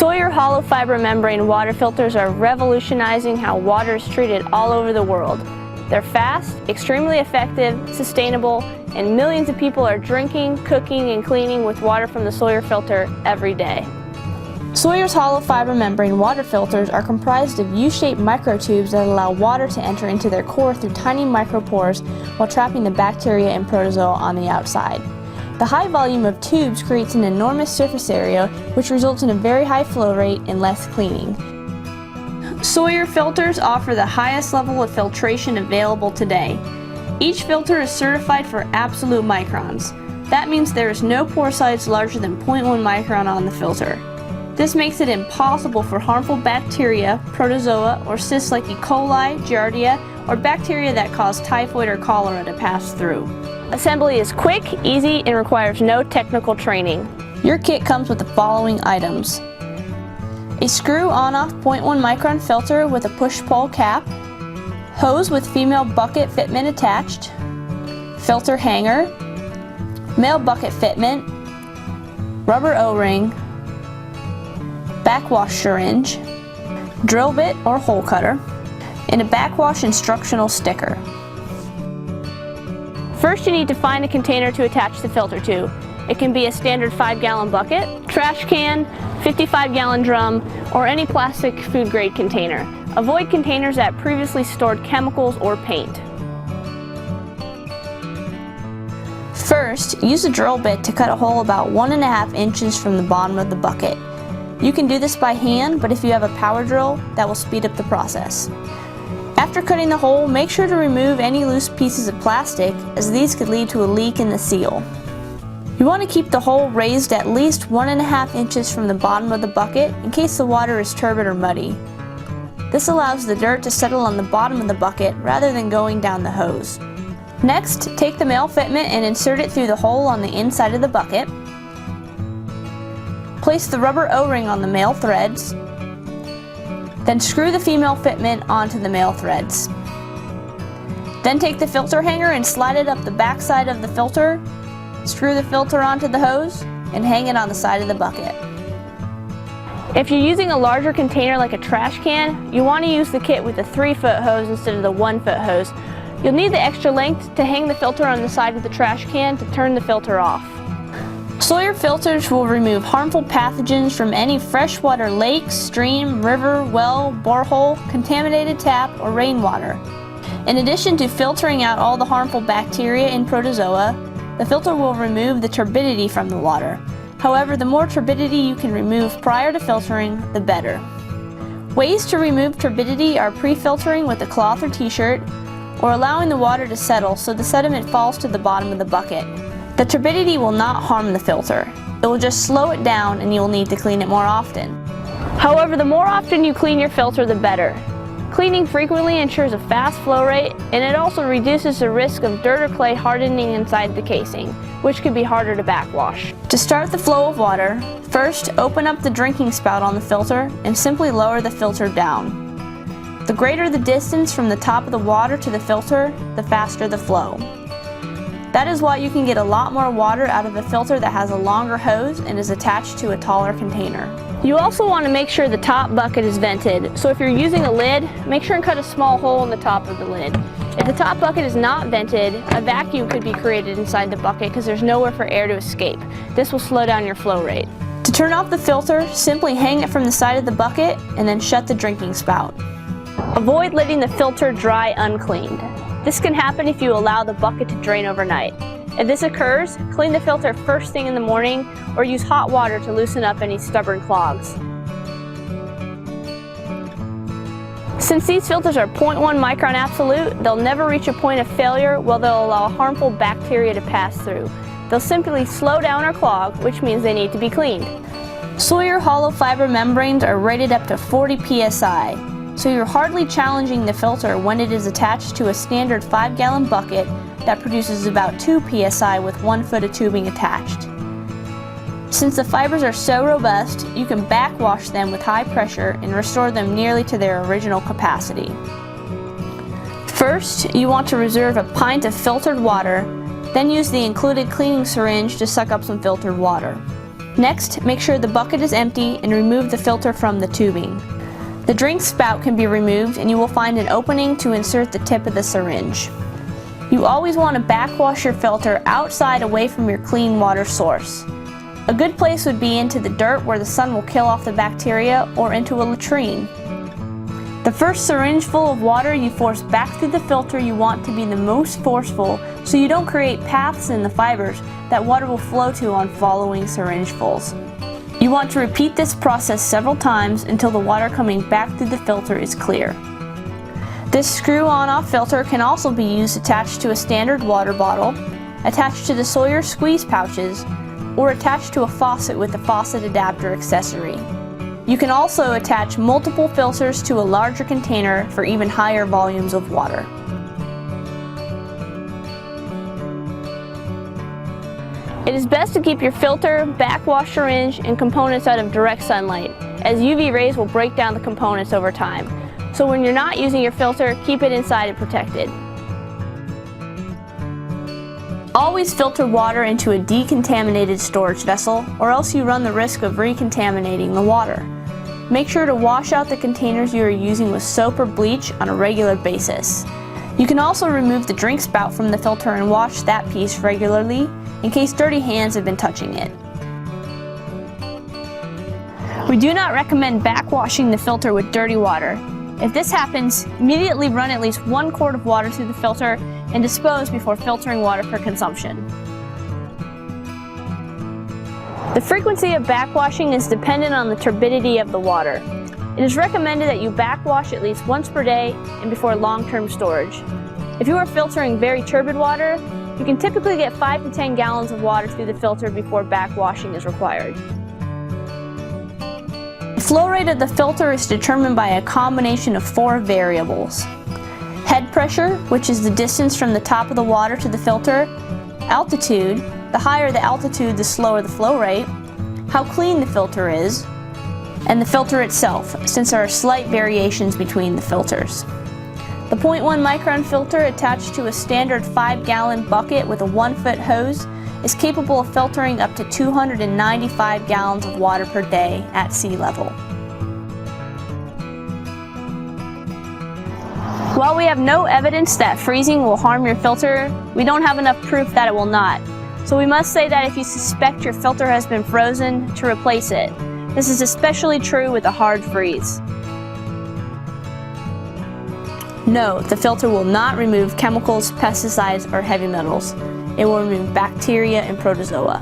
SAWYER hollow fiber membrane water filters are revolutionizing how water is treated all over the world. They're fast, extremely effective, sustainable, and millions of people are drinking, cooking, and cleaning with water from the SAWYER filter every day. SAWYER's hollow fiber membrane water filters are comprised of U-shaped microtubes that allow water to enter into their core through tiny micropores while trapping the bacteria and protozoa on the outside. The high volume of tubes creates an enormous surface area, which results in a very high flow rate and less cleaning. SAWYER filters offer the highest level of filtration available today. Each filter is certified for absolute microns. That means there is no pore size larger than 0.1 micron on the filter. This makes it impossible for harmful bacteria, protozoa, or cysts like E. coli, Giardia, or bacteria that cause typhoid or cholera to pass through. Assembly is quick, easy, and requires no technical training. Your kit comes with the following items: a screw on-off 0.1 micron filter with a push-pull cap, hose with female bucket fitment attached, filter hanger, male bucket fitment, rubber O-ring, backwash syringe, drill bit or hole cutter, and a backwash instructional sticker. First, you need to find a container to attach the filter to. It can be a standard 5-gallon bucket, trash can, 55-gallon drum, or any plastic food-grade container. Avoid containers that previously stored chemicals or paint. First, use a drill bit to cut a hole about 1.5 inches from the bottom of the bucket. You can do this by hand, but if you have a power drill, that will speed up the process. After cutting the hole, make sure to remove any loose pieces of plastic, as these could lead to a leak in the seal. You want to keep the hole raised at least 1.5 inches from the bottom of the bucket in case the water is turbid or muddy. This allows the dirt to settle on the bottom of the bucket rather than going down the hose. Next, take the male fitment and insert it through the hole on the inside of the bucket. Place the rubber O-ring on the male threads. Then screw the female fitment onto the male threads. Then take the filter hanger and slide it up the back side of the filter. Screw the filter onto the hose and hang it on the side of the bucket. If you're using a larger container like a trash can, you want to use the kit with the 3-foot hose instead of the 1-foot hose. You'll need the extra length to hang the filter on the side of the trash can to turn the filter off. SAWYER filters will remove harmful pathogens from any freshwater lake, stream, river, well, borehole, contaminated tap, or rainwater. In addition to filtering out all the harmful bacteria and protozoa, the filter will remove the turbidity from the water. However, the more turbidity you can remove prior to filtering, the better. Ways to remove turbidity are pre-filtering with a cloth or t-shirt, or allowing the water to settle so the sediment falls to the bottom of the bucket. The turbidity will not harm the filter. It will just slow it down and you will need to clean it more often. However, the more often you clean your filter, the better. Cleaning frequently ensures a fast flow rate, and it also reduces the risk of dirt or clay hardening inside the casing, which could be harder to backwash. To start the flow of water, first open up the drinking spout on the filter and simply lower the filter down. The greater the distance from the top of the water to the filter, the faster the flow. That is why you can get a lot more water out of a filter that has a longer hose and is attached to a taller container. You also want to make sure the top bucket is vented, so if you're using a lid, make sure and cut a small hole in the top of the lid. If the top bucket is not vented, a vacuum could be created inside the bucket because there's nowhere for air to escape. This will slow down your flow rate. To turn off the filter, simply hang it from the side of the bucket and then shut the drinking spout. Avoid letting the filter dry uncleaned. This can happen if you allow the bucket to drain overnight. If this occurs, clean the filter first thing in the morning or use hot water to loosen up any stubborn clogs. Since these filters are 0.1 micron absolute, they'll never reach a point of failure while they'll allow harmful bacteria to pass through. They'll simply slow down or clog, which means they need to be cleaned. SAWYER hollow fiber membranes are rated up to 40 psi. So you're hardly challenging the filter when it is attached to a standard 5-gallon bucket that produces about 2 psi with 1 foot of tubing attached. Since the fibers are so robust, you can backwash them with high pressure and restore them nearly to their original capacity. First, you want to reserve a pint of filtered water, then use the included cleaning syringe to suck up some filtered water. Next, make sure the bucket is empty and remove the filter from the tubing. The drink spout can be removed and you will find an opening to insert the tip of the syringe. You always want to backwash your filter outside away from your clean water source. A good place would be into the dirt where the sun will kill off the bacteria, or into a latrine. The first syringe full of water you force back through the filter you want to be the most forceful, so you don't create paths in the fibers that water will flow to on following syringefuls. You want to repeat this process several times until the water coming back through the filter is clear. This screw on-off filter can also be used attached to a standard water bottle, attached to the SAWYER squeeze pouches, or attached to a faucet with a faucet adapter accessory. You can also attach multiple filters to a larger container for even higher volumes of water. It is best to keep your filter, backwash syringe, and components out of direct sunlight, as UV rays will break down the components over time. So when you're not using your filter, keep it inside and protected. Always filter water into a decontaminated storage vessel, or else you run the risk of recontaminating the water. Make sure to wash out the containers you are using with soap or bleach on a regular basis. You can also remove the drink spout from the filter and wash that piece regularly, in case dirty hands have been touching it. We do not recommend backwashing the filter with dirty water. If this happens, immediately run at least 1 quart of water through the filter and dispose before filtering water for consumption. The frequency of backwashing is dependent on the turbidity of the water. It is recommended that you backwash at least once per day and before long-term storage. If you are filtering very turbid water, you can typically get 5 to 10 gallons of water through the filter before backwashing is required. The flow rate of the filter is determined by a combination of 4 variables. Head pressure, which is the distance from the top of the water to the filter; altitude, the higher the altitude the slower the flow rate; how clean the filter is; and the filter itself, since there are slight variations between the filters. The 0.1 micron filter attached to a standard 5-gallon bucket with a 1-foot hose is capable of filtering up to 295 gallons of water per day at sea level. While we have no evidence that freezing will harm your filter, we don't have enough proof that it will not. So we must say that if you suspect your filter has been frozen, to replace it. This is especially true with a hard freeze. No, the filter will not remove chemicals, pesticides, or heavy metals. It will remove bacteria and protozoa.